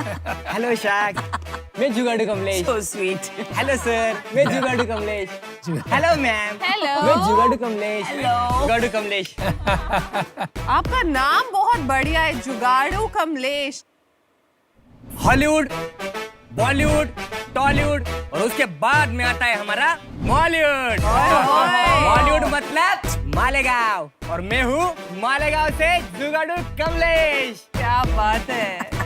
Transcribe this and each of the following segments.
Hello शाक, मैं जुगाड़ू Kamlesh. So sweet. Hello sir, मैं जुगाड़ू कमलेश। Hello ma'am, Hello. मैं जुगाड़ू कमलेश। Hello. जुगाड़ू कमलेश। आपका नाम बहुत बढ़िया है, जुगाड़ू कमलेश। हॉलीवुड, बॉलीवुड, टॉलीवुड और उसके बाद में आता है हमारा बॉलीवुड। बॉलीवुड मतलब मालेगांव और मैं हूँ मालेगांव से जुगाड़ू कमलेश। क्या बात है।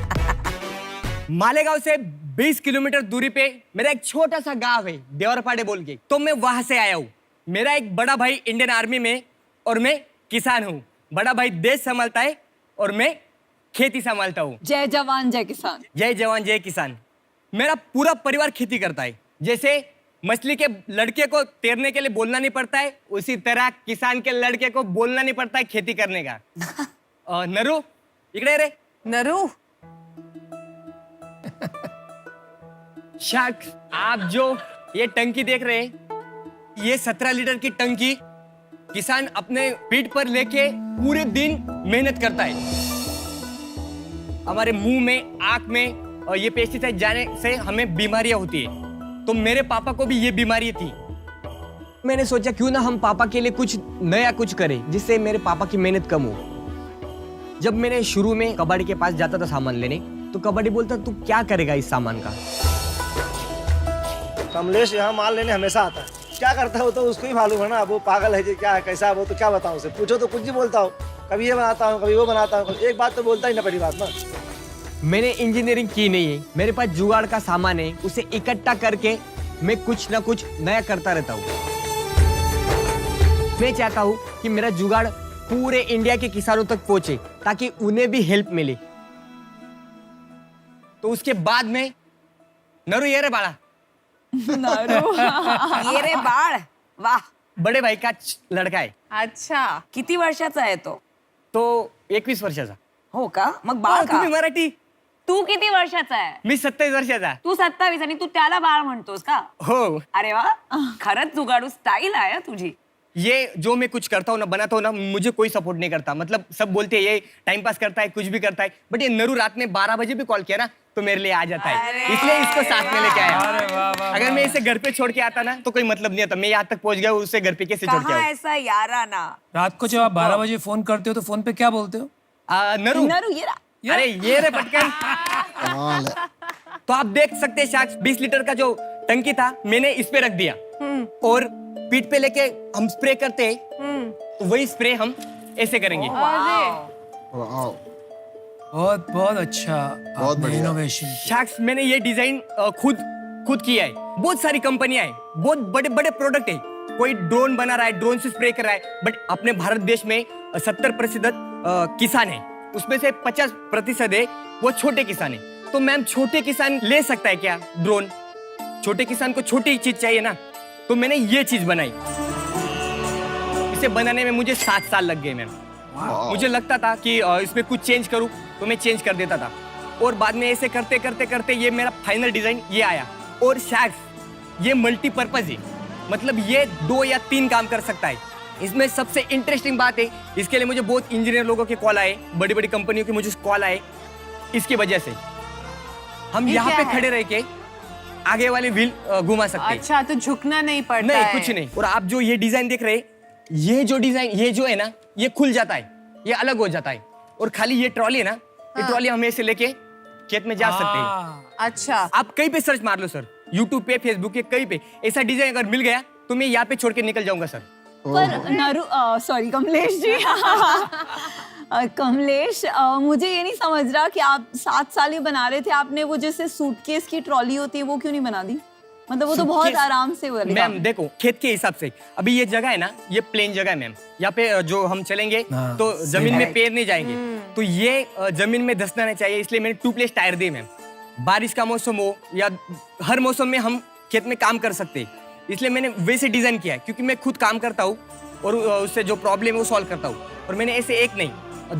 मालेगांव से 20 किलोमीटर दूरी पे मेरा एक छोटा सा गांव है देवरपाड़े बोल के, तो मैं वहां से आया हूँ। मेरा एक बड़ा भाई इंडियन आर्मी में और मैं किसान हूँ। बड़ा भाई देश संभालता है और मैं खेती संभालता हूँ। जय जवान जय किसान। जय जवान जय किसान। मेरा पूरा परिवार खेती करता है। जैसे मछली के लड़के को तैरने के लिए बोलना नहीं पड़ता है, उसी तरह किसान के लड़के को बोलना नहीं पड़ता है खेती करने का। नरू इकड़े रे। नरू, शख्स, आप जो ये टंकी देख रहे हैं, ये 17 लीटर की टंकी किसान अपने पीठ पर लेके पूरे दिन मेहनत करता है। हमारे मुंह में, आंख में और ये पेस्टिसाइड जाने से हमें बीमारियां होती है। तो मेरे पापा को भी ये बीमारी थी। मैंने सोचा क्यों ना हम पापा के लिए कुछ नया कुछ करें जिससे मेरे पापा की मेहनत कम हो। जब मैंने शुरू में कबाड़ी के पास जाता था सामान लेने, तो कबाड़ी बोलता तू क्या करेगा इस सामान का। कमलेश यहाँ माल लेने हमेशा आता है। क्या करता है वो तो उसको ही मालूम है ना। वो पागल है कि क्या है, कैसा है वो, तो क्या बताऊँ उसे। पूछो तो कुछ भी बोलता हो, कभी ये बनाता हूँ कभी वो बनाता हूँ। एक बात तो बोलता ही ना, पहली बात ना। मैंने इंजीनियरिंग की नहीं है, मेरे पास जुगाड़ का सामान है, उसे इकट्ठा करके मैं कुछ ना कुछ नया करता रहता हूँ। मैं चाहता हूँ कि मेरा जुगाड़ पूरे इंडिया के किसानों तक पहुंचे ताकि उन्हें भी हेल्प मिले। तो उसके बाद में नरू ये रे बाड़ा, ये रे बाळ, वाह. बड़े भाई का लड़का है। अच्छा, किती वर्षाचा आहे तो? तो 21 वर्षाचा। हो का? मग बाळ का? तुम्ही मराठी, तू किती वर्षाचा आहे? मी 27 वर्षाचा। तू 27 आणि तू त्याला बाळ म्हणतोस का? हो। अरे वा, खरंच जुगाडू स्टाईल आहे तुझी. ये जो मैं कुछ करता हूँ ना, बनाता हूँ ना, मुझे कोई सपोर्ट नहीं करता। मतलब सब बोलते हैं ये टाइम पास करता है, कुछ भी करता है, बट ये नरू रात में 12 बजे भी कॉल किया ना तो मेरे लिए आ जाता है, इसलिए इसको साथ में लेके आया। अगर मैं इसे घर पे छोड़ के आता ना तो कोई मतलब नहीं आता। मैं यहाँ तक पहुंच गया, उसे घर पे कैसे छोड़ के कहाँ आऊँ? ऐसा याराना? रात को जब आप 12 बजे फोन करते हो तो फोन पे क्या बोलते हो? नरू, नरू ये रहा. अरे ये रे पटकन। तो आप देख सकते हैं शायद 20 लीटर का जो टंकी था मैंने इस पे रख दिया और पीठ पे लेके हम स्प्रे करते हैं, तो वही स्प्रे हम ऐसे करेंगे। बहुत बहुत अच्छा, बहुत बढ़िया। इनोवेशन। शाक्स, मैंने ये डिजाइन खुद किया है। बहुत सारी कंपनियां हैं, बहुत बड़े बड़े प्रोडक्ट है। कोई ड्रोन बना रहा है, ड्रोन से स्प्रे कर रहा है, बट अपने भारत देश में 70% किसान है, उसमें से 50% है वो छोटे किसान है। तो मैम, छोटे किसान ले सकता है क्या ड्रोन? छोटे किसान को छोटी चीज चाहिए ना, तो मैंने ये चीज बनाई। इसे बनाने में मुझे 7 साल लग गए मैम। मुझे लगता था कि इसमें कुछ चेंज करूं तो मैं चेंज कर देता था, और बाद में ऐसे करते करते करते ये मेरा फाइनल डिजाइन ये आया। और शैक्स, ये मल्टीपर्पज है, मतलब ये 2 या 3 काम कर सकता है। इसमें सबसे इंटरेस्टिंग बात है, इसके लिए मुझे बहुत इंजीनियर लोगों के कॉल आए, बड़ी बड़ी कंपनियों के मुझे कॉल आए। इसकी वजह से हम यहाँ पे खड़े रह के आगे वाले व्हील घुमा सकते हैं। अच्छा, तो झुकना नहीं पड़ता नहीं, है। कुछ नहीं। और आप जो ये डिजाइन देख रहे हैं, ये जो डिजाइन, ये जो है ना, ये खुल जाता है, ये अलग हो जाता है। और खाली ये ट्रॉली है ना, ये ट्रॉली हम ऐसे लेके खेत में जा सकते हैं। अच्छा, आप कहीं पे सर्च मार लो सर, यूट्यूब पे, फेसबुक पे, कहीं पे ऐसा डिजाइन अगर मिल गया तो मैं यहाँ पे छोड़ के निकल जाऊंगा सर। पर नरू, सॉरी कमलेश जी। कमलेश, मुझे ये नहीं समझ रहा कि आप 7 साल ही बना रहे थे, आपने वो जैसे सूटकेस की ट्रॉली होती है वो क्यों नहीं बना दी? मतलब वो तो बहुत सूटकेस- आराम से हुआ। मैम देखो, खेत के हिसाब से अभी ये जगह है ना, ये प्लेन जगह है मैम। यहाँ पे जो हम चलेंगे तो जमीन में पैर नहीं जाएंगे, तो ये जमीन में धंसना नहीं चाहिए, इसलिए मैंने 2 प्लेस टायर दिए मैम। बारिश का मौसम हो या हर मौसम में हम खेत में काम कर सकते हैं, इसलिए मैंने वैसे डिजाइन किया है। क्योंकि मैं खुद काम करता हूँ और उससे जो प्रॉब्लम है वो सॉल्व करता हूँ, और मैंने ऐसे एक नहीं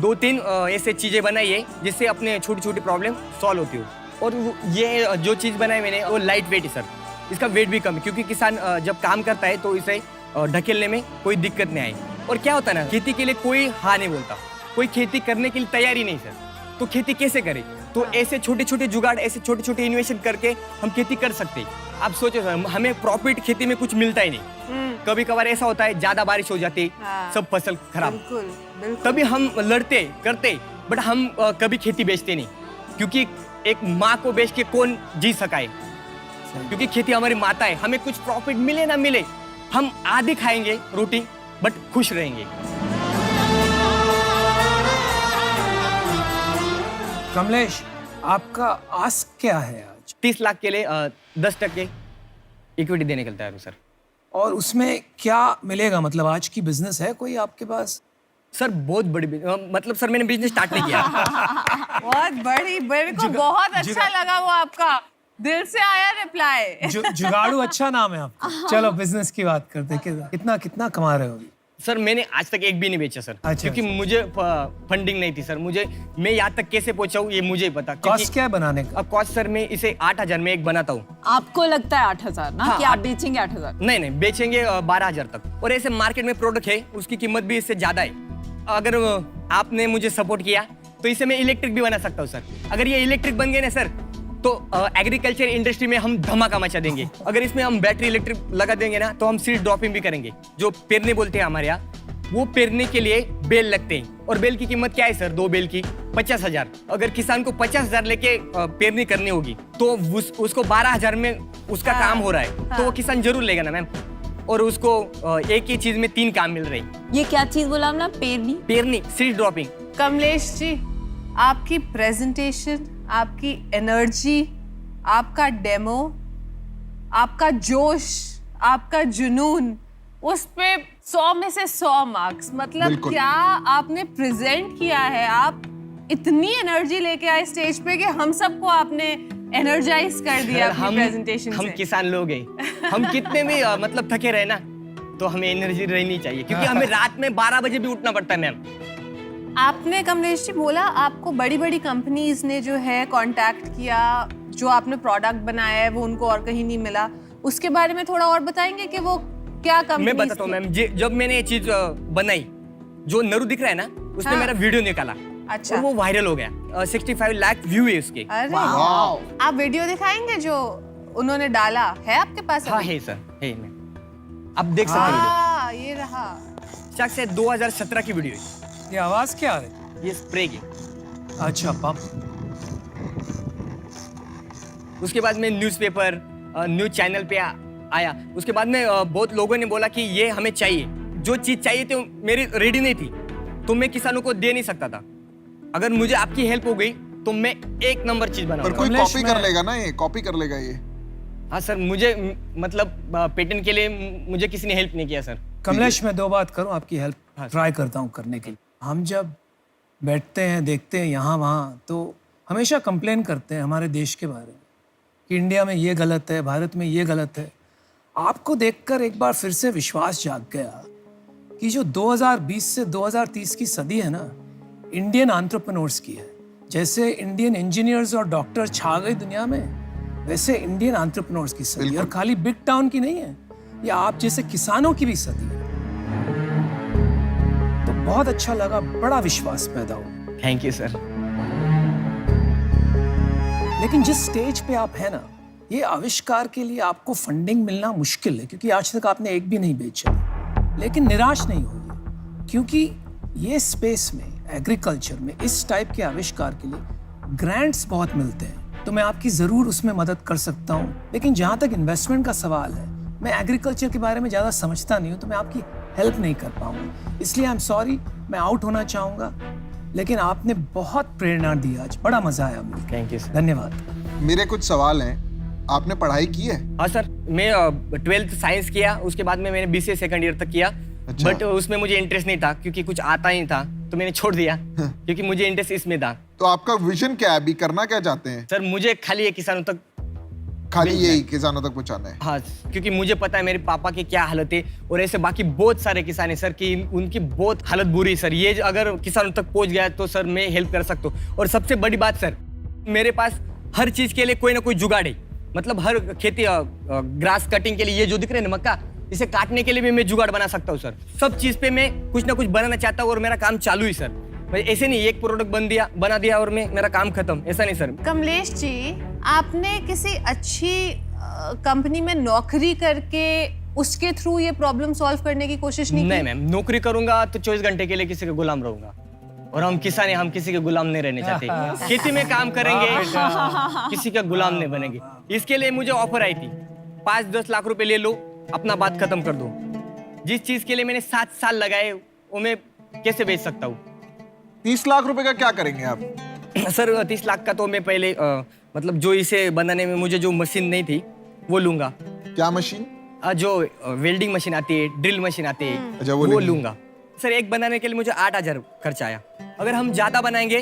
2-3 ऐसे चीजें बनाई है जिससे अपने छोटी छोटी प्रॉब्लम सॉल्व होती हो। और ये जो चीज बनाई मैंने वो लाइट वेट है सर, इसका वेट भी कम है, क्योंकि किसान जब काम करता है तो इसे ढकेलने में कोई दिक्कत नहीं आई। और क्या होता है ना, खेती के लिए कोई हाँ नहीं बोलता, कोई खेती करने के लिए तैयारी नहीं सर, तो खेती कैसे करे? तो ऐसे छोटे छोटे जुगाड़, ऐसे छोटे छोटे इन्वेशन करके हम खेती कर सकते हैं। आप सोचो सर, हमें प्रॉफिट खेती में कुछ मिलता ही नहीं। कभी कभार ऐसा होता है, ज्यादा बारिश हो जाती, हाँ। सब फसल खराब, बिल्कुल बिल्कुल। तभी हम लड़ते करते, बट हम कभी खेती बेचते नहीं, क्योंकि एक माँ को बेच के कौन जी सका है, क्योंकि खेती हमारी माता है। हमें कुछ प्रॉफिट मिले ना मिले, हम आधी खाएंगे रोटी, बट खुश रहेंगे। कमलेश, आपका आस्क क्या है आज? 30 लाख के लिए 10% इक्विटी देने के लिए तैयार हूँ सर। और उसमें क्या मिलेगा? मतलब आज की बिजनेस है कोई आपके पास? सर बहुत बड़ी मतलब सर मैंने बिजनेस स्टार्ट नहीं किया। बहुत बड़ी, मेरे को बहुत अच्छा लगा वो आपका दिल से आया रिप्लाई। जुगाड़ू अच्छा नाम है आपका। चलो बिजनेस की बात करते हैं। कितना कितना कमा रहे हो अभी? सर मैंने आज तक एक भी नहीं बेचा सर। अच्छा, क्योंकि मुझे फंडिंग नहीं थी सर। मैं यहाँ तक कैसे पहुंचा हूँ ये मुझे ही पता। कॉस्ट क्या है बनाने का? अब कॉस्ट सर मैं इसे 8,000 में एक बनाता हूँ। आपको लगता है 8,000 ना हाँ, कि आप बेचेंगे 8,000? नहीं बेचेंगे 12,000 तक। और ऐसे मार्केट में प्रोडक्ट है उसकी कीमत भी इससे ज्यादा है। अगर आपने मुझे सपोर्ट किया तो इसे मैं इलेक्ट्रिक भी बना सकता हूँ सर। अगर ये इलेक्ट्रिक बन गए ना सर, तो एग्रीकल्चर इंडस्ट्री में हम धमाका मचा देंगे। अगर इसमें हम बैटरी इलेक्ट्रिक लगा देंगे ना, तो हम सीड ड्रॉपिंग भी करेंगे। जो पेरने बोलते हैं हमारे यहाँ, वो पेरने के लिए बेल लगते हैं। और बेल की कीमत क्या है सर? 2 बेल की 50,000। अगर किसान को 50,000 लेके पेरनी करनी होगी, तो उसको 12,000 में उसका काम हो रहा है, तो वो किसान जरूर लेगा ना मैम। और उसको एक ही चीज में 3 काम मिल रहे हैं। ये क्या चीज बोला आपने? पेरनी, सीड ड्रॉपिंग। कमलेश जी, आपकी प्रेजेंटेशन, आपकी एनर्जी, आपका डेमो, आपका जोश, आपका जुनून, उस पे 100 में से 100 मार्क्स। मतलब क्या आपने प्रेजेंट किया है। आप इतनी एनर्जी लेके आए स्टेज पे कि हम सबको आपने एनर्जाइज कर दिया अपनी प्रेजेंटेशन से। हम किसान लोग हैं। हम कितने भी मतलब थके रहे ना, तो हमें एनर्जी रहनी चाहिए, क्योंकि हमें रात में 12 बजे भी उठना पड़ता है मैम। आपने कमलेश जी बोला आपको बड़ी बड़ी कंपनीज ने जो है कांटेक्ट किया, जो आपने प्रोडक्ट बनाया है वो उनको और कहीं नहीं मिला। उसके बारे में थोड़ा और बताएंगे कि वो क्या कंपनी? मैं बताता हूँ मैम। जब मैंने ये चीज बनाई, जो नरू दिख रहा है ना, उसने हाँ। मेरा वीडियो निकाला। अच्छा। और वो वायरल हो गया। 65 लाख व्यू है उसके। अरे आप वीडियो दिखाएंगे जो उन्होंने डाला है आपके पास? हाँ है सर, है। मैं आप देख सकते हो। हाँ, ये रहा। से 2017 की वीडियो है। ये आवाज क्या है? ये स्प्रे की। अच्छा, पंप। उसके बाद में न्यूज़पेपर, न्यूज चैनल पे आया। उसके बाद में बहुत लोगों ने बोला कि ये हमें चाहिए। जो चीज चाहिए थी मेरी रेडी नहीं थी, तो मैं किसानों को दे नहीं सकता था। अगर मुझे आपकी हेल्प हो गई तो मैं एक नंबर चीज बनाऊंगा। पर कोई कॉपी कर लेगा ना, ये कॉपी कर लेगा ये। हाँ सर, मुझे मतलब पेटेंट के लिए मुझे किसी ने हेल्प नहीं किया सर। कमलेश, मैं 2 बात करूं, आपकी हेल्प हाँ, ट्राई करता हूं करने के लिए। हम जब बैठते हैं, देखते हैं यहाँ वहाँ, तो हमेशा कंप्लेन करते हैं हमारे देश के बारे में कि इंडिया में ये गलत है, भारत में ये गलत है। आपको देखकर एक बार फिर से विश्वास जाग गया कि जो 2020 से 2030 की सदी है ना, इंडियन एंटरप्रेन्योर्स की है। जैसे इंडियन इंजीनियर्स और डॉक्टर छा गए दुनिया में, वैसे इंडियन एंटरप्रेन्योर्स की सदी। और खाली बिग टाउन की नहीं है, ये आप जैसे किसानों की भी सदी है। तो बहुत अच्छा लगा, बड़ा विश्वास पैदा हुआ। Thank you sir. लेकिन जिस स्टेज पे आप है ना, ये आविष्कार के लिए आपको फंडिंग मिलना मुश्किल है, क्योंकि आज तक आपने एक भी नहीं बेचा। लेकिन निराश नहीं होइए, क्योंकि ये स्पेस में, एग्रीकल्चर में, इस टाइप के आविष्कार के लिए ग्रांट्स बहुत मिलते हैं। तो मैं आपकी ज़रूर उसमें मदद कर सकता हूँ। लेकिन जहाँ तक इन्वेस्टमेंट का सवाल है, मैं एग्रीकल्चर के बारे में ज़्यादा समझता नहीं हूँ, तो मैं आपकी हेल्प नहीं कर पाऊँगा। इसलिए आई एम सॉरी, मैं आउट होना चाहूँगा। लेकिन आपने बहुत प्रेरणा दी आज, बड़ा मज़ा आया मुझे। Thank you sir. धन्यवाद। मेरे कुछ सवाल हैं। आपने पढ़ाई की है? हाँ सर, मैं 12th साइंस किया। उसके बाद में मैंने BCA सेकंड ईयर तक किया। अच्छा। बट उसमें मुझे इंटरेस्ट नहीं था, क्योंकि कुछ आता ही था, तो मैंने छोड़ दिया। क्योंकि मुझे इंटरेस्ट इसमें था। तो आपका विजन क्या है? अभी करना क्या चाहते हैं? सर मुझे खाली ये किसानों तक, खाली यही किसानों तक पहुंचाना है? हाँ, क्योंकि मुझे पता है मेरे पापा की क्या हालत है, और ऐसे बाकी बहुत सारे किसान है सर कि उनकी बहुत हालत बुरी है सर। ये अगर किसानों तक पहुंच गया तो सर मैं हेल्प कर सकता हूँ। और सबसे बड़ी बात सर, मेरे पास हर चीज के लिए कोई ना कोई जुगाड़ है। मतलब हर खेती, ग्रास कटिंग के लिए ये जो दिख रहे हैं ना मक्का, इसे काटने के लिए भी मैं जुगाड़ बना सकता हूँ सर। सब चीज पे मैं कुछ ना कुछ बनाना चाहता हूँ, और मेरा काम चालू ही सर। भाई ऐसे नहीं एक प्रोडक्ट बना दिया और मेरा काम खत्म, ऐसा नहीं सर। कमलेश जी, आपने किसी अच्छी कंपनी में नौकरी करके उसके थ्रू ये प्रॉब्लम सॉल्व करने की कोशिश नहीं नहीं की? मैम, नौकरी करूंगा तो 24 घंटे के लिए किसी का गुलाम रहूंगा, और हम किसान हैं, हम किसी के गुलाम नहीं रहने चाहते। खेती में काम करेंगे, किसी का गुलाम नहीं बनेंगे। इसके लिए मुझे ऑफर आई थी, 5-10 लाख रुपए ले लो, अपना बात खत्म कर दो। जिस चीज के लिए मैंने 7 साल लगाए वो मैं कैसे बेच सकता हूँ? 30 लाख रुपए का क्या करेंगे आप? सर 30 लाख का तो मैं पहले मतलब जो इसे बनाने में मुझे जो मशीन नहीं थी वो लूंगा। क्या मशीन? जो वेल्डिंग मशीन आती है, ड्रिल मशीन आती है, अच्छा, वो वो लेंगे। लूंगा। सर एक बनाने के लिए मुझे 8,000 खर्चा आया। अगर हम ज्यादा बनाएंगे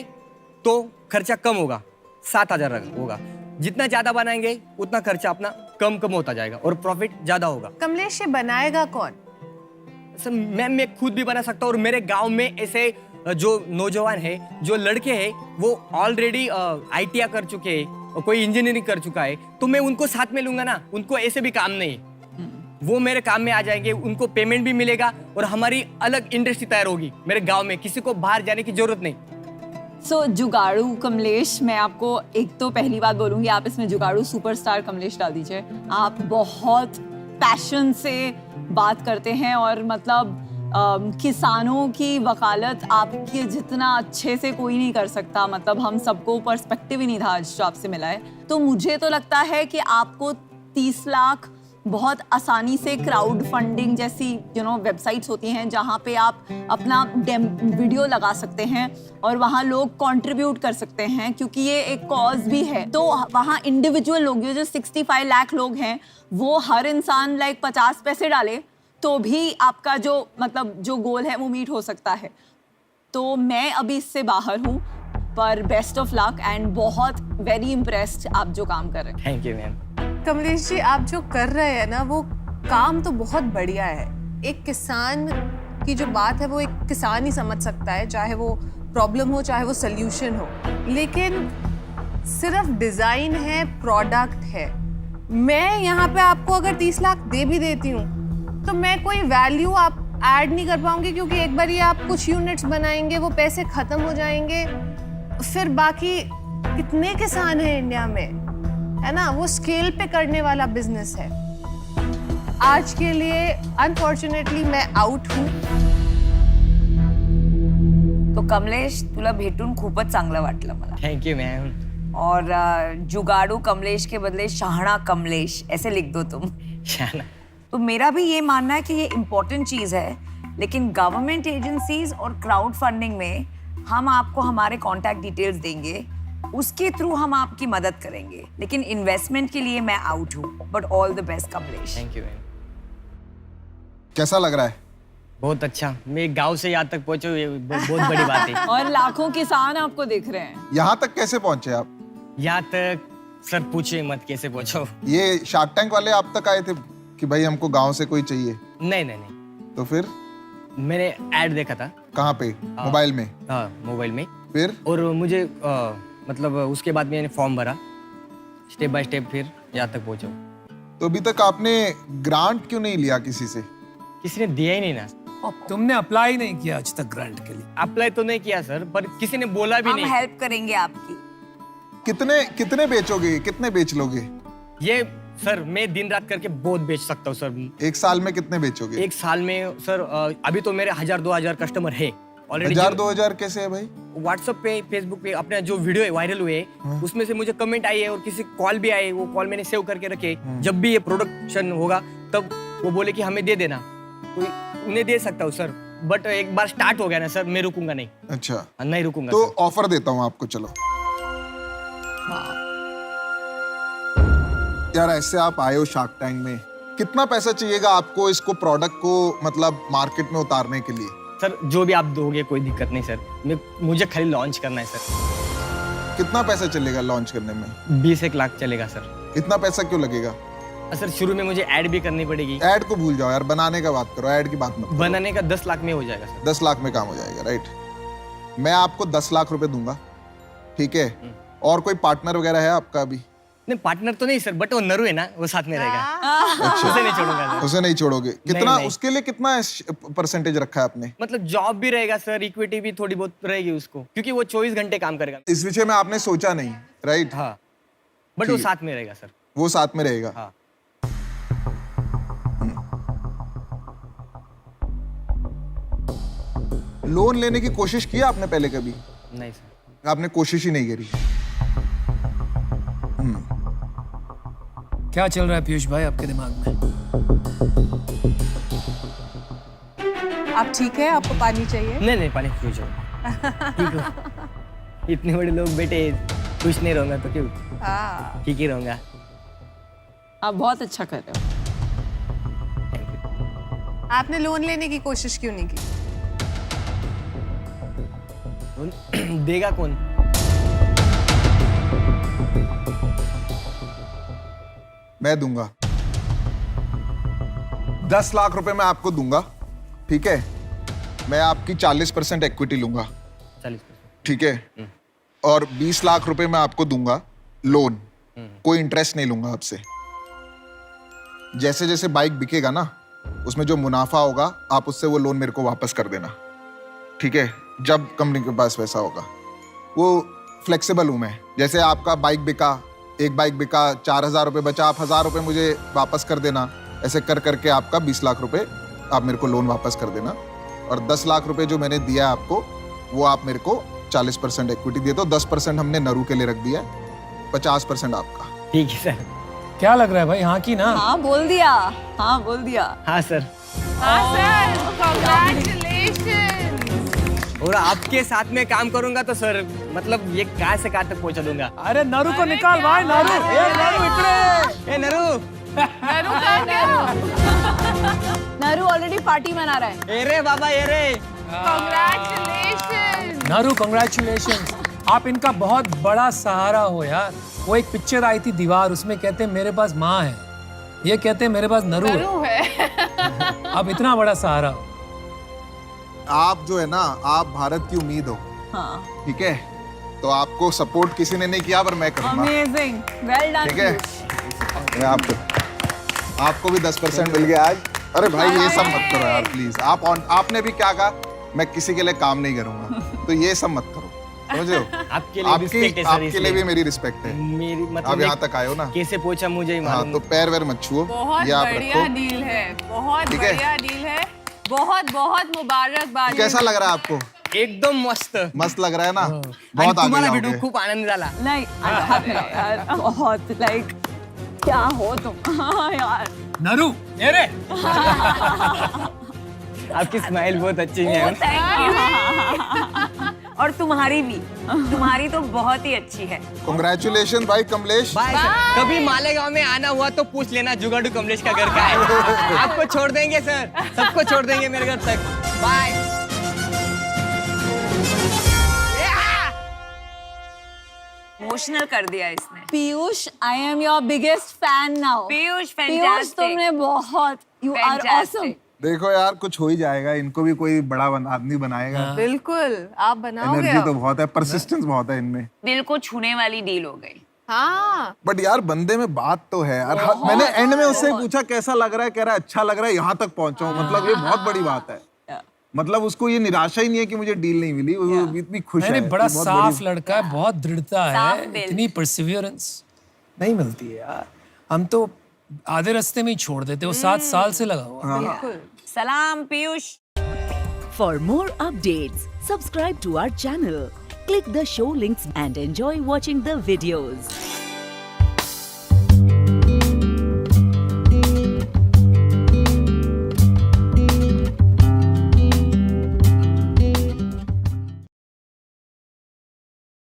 तो खर्चा कम होगा, 7,000 होगा। जितना ज्यादा बनाएंगे उतना खर्चा अपना कम होता जाएगा और प्रॉफिट ज्यादा होगा। कमलेश, ये बनाएगा कौन? सर मैं खुद भी बना सकता हूँ, और मेरे गांव में ऐसे जो नौजवान है, जो लड़के हैं, वो ऑलरेडी ITI कर चुके हैं, कोई इंजीनियरिंग कर चुका है, तो मैं उनको साथ में लूंगा ना। उनको ऐसे भी काम नहीं है, वो मेरे काम में आ जाएंगे, उनको पेमेंट भी मिलेगा और हमारी अलग इंडस्ट्री तैयार होगी मेरे गांव में। किसी को बाहर जाने की जरूरत नहीं। सो जुगाड़ू कमलेश, मैं आपको एक तो पहली बात बोलूंगी, आप इसमें जुगाड़ू सुपरस्टार कमलेश डाल दीजिए। आप बहुत पैशन से बात करते हैं और मतलब किसानों की वकालत आपके जितना अच्छे से कोई नहीं कर सकता। मतलब हम सबको पर्सपेक्टिव ही नहीं था आज जो आपसे मिला है। तो मुझे तो लगता है कि आपको 30 लाख बहुत आसानी से क्राउड फंडिंग जैसी वेबसाइट्स होती हैं जहाँ पे आप अपना वीडियो लगा सकते हैं और वहाँ लोग कंट्रीब्यूट कर सकते हैं, क्योंकि ये एक कॉज भी है। तो वहाँ इंडिविजुअल लोग जो 65 लाख लोग हैं, वो हर इंसान 50 पैसे डाले तो भी आपका जो मतलब जो गोल है वो मीट हो सकता है। तो मैं अभी इससे बाहर हूँ, पर बेस्ट ऑफ लक एंड बहुत वेरी इम्प्रेस्ड आप जो काम कर रहे हैं। Thank you ma'am. Kamlesh ji, आप जो कर रहे हैं ना, वो काम तो बहुत बढ़िया है। एक किसान की जो बात है वो एक किसान ही समझ सकता है, चाहे वो प्रॉब्लम हो चाहे वो सल्यूशन हो। लेकिन सिर्फ डिजाइन है, प्रोडक्ट है। मैं यहाँ पे आपको अगर 30 लाख दे भी देती हूँ तो मैं कोई वैल्यू आप ऐड नहीं कर पाऊंगी, क्योंकि एक बार ये आप कुछ यूनिट्स बनाएंगे, वो पैसे खत्म हो जाएंगे। फिर बाकी कितने किसान हैं इंडिया में, है ना? वो स्केल पे करने वाला बिजनेस है। आज के लिए अनफॉर्चुनेटली मैं आउट हूँ। तो कमलेश, तुला भेटून खूपच चांगलं वाटलं मला। Thank you ma'am. और जुगाड़ू कमलेश के बदले शाहना कमलेश ऐसे लिख दो तुम। शाना। तो मेरा भी ये मानना है कि ये इम्पोर्टेंट चीज़ है, लेकिन गवर्नमेंट एजेंसीज और क्राउड फंडिंग में हम आपको हमारे कॉन्टैक्ट डिटेल्स देंगे, उसके थ्रू हम आपकी मदद करेंगे। लेकिन इन्वेस्टमेंट के लिए मैं आउट हूँ। But all the best Kamlesh. Thank you ma'am. कैसा लग रहा है? बहुत अच्छा, मैं गांव से यहाँ तक पहुँचे, ये बहुत बड़ी बात है। और लाखों किसान आपको देख रहे हैं। यहाँ तक कैसे पहुंचे आप? यहाँ तक सर पूछिए मत कैसे पहुँचो। ये शार्क टैंक वाले आप तक आए थे कि भाई हमको गांव से कोई चाहिए? नहीं। तो फिर मैंने ऐड देखा था। कहाँ पे? मोबाइल में? हाँ, मोबाइल में। फिर? और मुझे मतलब उसके बाद मैंने फॉर्म भरा, स्टेप बाय स्टेप फिर यहाँ तक पहुँचा। तो अभी तक आपने ग्रांट क्यों नहीं लिया किसी से? किसी ने दिया ही नहीं ना। तुमने अप्लाई नहीं किया आज तक ग्रांट के लिए? अप्लाई तो नहीं किया सर, पर किसी ने बोला भी हम नहीं। हेल्प करेंगे आपकी। कितने बेचोगे? कितने बेच लोगे? ये सर मैं दिन रात करके बहुत बेच सकता हूँ सर। एक साल में कितने बेचोगे? एक साल में सर अभी तो मेरे 1000-2000 कस्टमर है ऑलरेडी। 1000-2000 कैसे है भाई? व्हाट्सएप पे, फेसबुक पे अपने जो वीडियो वायरल हुए उसमें से मुझे कमेंट आई है और किसी कॉल भी आए, वो कॉल मैंने सेव करके रखे। जब भी ये प्रोडक्शन होगा तब वो बोले कि हमें दे देना, तो उन्हें दे सकता हूँ सर। बट एक बार स्टार्ट हो गया ना सर, मैं रुकूंगा नहीं। अच्छा, नहीं रुकूंगा तो सर। ऑफर देता हूँ आपको, चलो। यार ऐसे आप आए हो शार्क टैंक में, कितना पैसा चाहिएगा आपको इसको प्रोडक्ट को मतलब मार्केट में उतारने के लिए? सर जो भी आप दोगे कोई दिक्कत नहीं सर, मुझे खाली लॉन्च करना है सर। कितना पैसा चलेगा लॉन्च करने में? 20-1 लाख चलेगा सर। इतना पैसा क्यों लगेगा? सर शुरू में मुझे ऐड भी करनी पड़ेगी। ऐड को भूल जाओ यार, बनाने का बात करो, ऐड की बात मत करो। बनाने का 10 लाख में हो जाएगा सर। 10 लाख में काम हो जाएगा, राइट। मैं आपको 10 लाख रुपए दूंगा, ठीक है? और कोई पार्टनर वगैरह है आपका अभी? नहीं पार्टनर तो नहीं सर, बट वो नरू है ना, वो साथ में रहेगा। उसे नहीं छोड़ूंगा सर। उसे नहीं छोड़ोगे? कितना नहीं। उसके लिए कितना परसेंटेज रखा है आपने? मतलब जॉब भी रहेगा सर, इक्विटी भी थोड़ी बहुत रहेगी उसको, क्योंकि वो 24 घंटे काम करेगा। इस विषय में आपने सोचा नहीं, राइट? हाँ, बट वो ठीक। साथ में रहेगा सर। वो साथ में रहेगा। हाँ। लोन लेने की कोशिश की आपने पहले कभी? नहीं सर। आपने कोशिश ही नहीं करी। क्या चल रहा है पीयूष भाई आपके दिमाग में? आप ठीक है? आपको पानी चाहिए? नहीं पानी फ्यूज हो, ठीक हो। इतने बड़े लोग बेटे, खुश नहीं रहूंगा तो क्यों, हाँ। ठीक ही रहूंगा। आप बहुत अच्छा कर रहे हो। आपने लोन लेने की कोशिश क्यों नहीं की? देगा कौन? मैं दूंगा 10 लाख रुपए मैं आपको दूंगा, ठीक है? मैं आपकी 40% इक्विटी लूंगा, 40%। ठीक है? और 20 लाख रुपए मैं आपको दूंगा लोन, कोई इंटरेस्ट नहीं लूंगा आपसे। जैसे जैसे बाइक बिकेगा ना, उसमें जो मुनाफा होगा आप उससे वो लोन मेरे को वापस कर देना, ठीक है? जब कंपनी के पास पैसा होगा। वो फ्लेक्सिबल हूं मैं, जैसे आपका बाइक बिका, एक बाइक बिका, 4,000 रुपये बचा, आप 1,000 रुपये मुझे वापस कर देना। ऐसे कर करके आपका 20 लाख रुपए आप मेरे को लोन वापस कर देना। और 10 लाख रुपए जो मैंने दिया आपको, वो आप मेरे को 40% इक्विटी दे दो। 10% हमने नरू के लिए रख दिया, 50% आपका। ठीक है सर। क्या लग रहा है भाई, हाँ की ना? हाँ बोल दिया, हाँ बोल दिया। हाँ सर। हाँ सर, congratulations। और आपके साथ में काम करूंगा तो सर मतलब ये कहाँ से कहाँ तक पहुंचा दूंगा। अरे नरू को निकाल भाई, नरू। ए नरू इकडे। ए नरू, नरू कहाँ गया? नरू ऑलरेडी पार्टी मना रहा है। ए रे बाबा, ए रे। Congratulations। नरू कंग्रेचुलेशंस, आप इनका बहुत बड़ा सहारा हो यार। वो एक पिक्चर आई थी दीवार, उसमें कहते हैं मेरे पास माँ है, ये कहते हैं मेरे पास नरू है। नरू है। अब इतना बड़ा सहारा हो। आप जो है ना, आप भारत की उम्मीद हो, हाँ। ठीक है? तो आपको सपोर्ट किसी ने नहीं किया, पर मैं करूंगा, अमेजिंग, वेल डन। ठीक है? मैं आपको भी 10% मिल गया आज। अरे भाई ये सब मत करो यार प्लीज। आपने भी क्या कहा, मैं किसी के लिए काम नहीं करूंगा, तो ये सब मत करो, समझ रहे हो? आपके लिए रिस्पेक्ट है सर। आपके लिए भी मेरी रिस्पेक्ट है। मेरी आप मतलब यहाँ तक आए हो ना, कैसे पूछा मुझे ही हाँ, मालूम। तो पैर वैर मत छुओ, बहुत ये आप बढ़िया रखो। डील है, बहुत ठीक है? बढ़िया डील है। बहुत बहुत मुबारकबाद। कैसा लग रहा है आपको? एकदम मस्त। मस्त लग रहा है ना? आणि बहुत आगे तुम्हाला जाओगे। भेटून खूप आनंद झाला। नहीं यार, बहुत लाइक क्या हो तुम। हाँ यार नरू ये रे। आपकी स्माइल बहुत अच्छी है। और तुम्हारी भी, तुम्हारी तो बहुत ही अच्छी है। कांग्रेचुलेशन भाई कमलेश। Bye sir. कभी मालेगांव में आना हुआ तो पूछ लेना, जुगाड़ू कमलेश का घर का है। आपको छोड़ देंगे सर, सबको छोड़ देंगे मेरे घर तक। बाय। इमोशनल कर दिया इसने। Piyush, I am your biggest fan now. Piyush Piyush fantastic. तुमने बहुत, यू आर ऑसम। देखो यार, कुछ हो ही जाएगा, इनको भी कोई बड़ा आदमी बनाएगा। बिल्कुल, आप बनाओगे। एनर्जी तो अब। बहुत है, परसिस्टेंस बहुत है इनमें। दिल को छूने वाली डील हो गई। हाँ। बट यार बंदे में बात तो है यार। मैंने एंड में उससे पूछा कैसा लग रहा है, कह रहा है अच्छा लग रहा है, यहाँ तक पहुंचा हूँ, मतलब ये बहुत बड़ी बात है। मतलब उसको ये निराशा ही नहीं है कि मुझे डील नहीं मिली, वो इतनी खुश है। नहीं, बड़ा बहुत साफ बड़ी- लड़का है, बहुत दृढ़ता साफ है, दिल। इतनी परसिवियरेंस नहीं मिलती है यार। हम तो आधे रास्ते में ही छोड़ देते, वो 7 साल से लगा हुआ। बिल्कुल। सलाम Piyush. For more updates, subscribe to our channel, click the show links and enjoy watching the videos.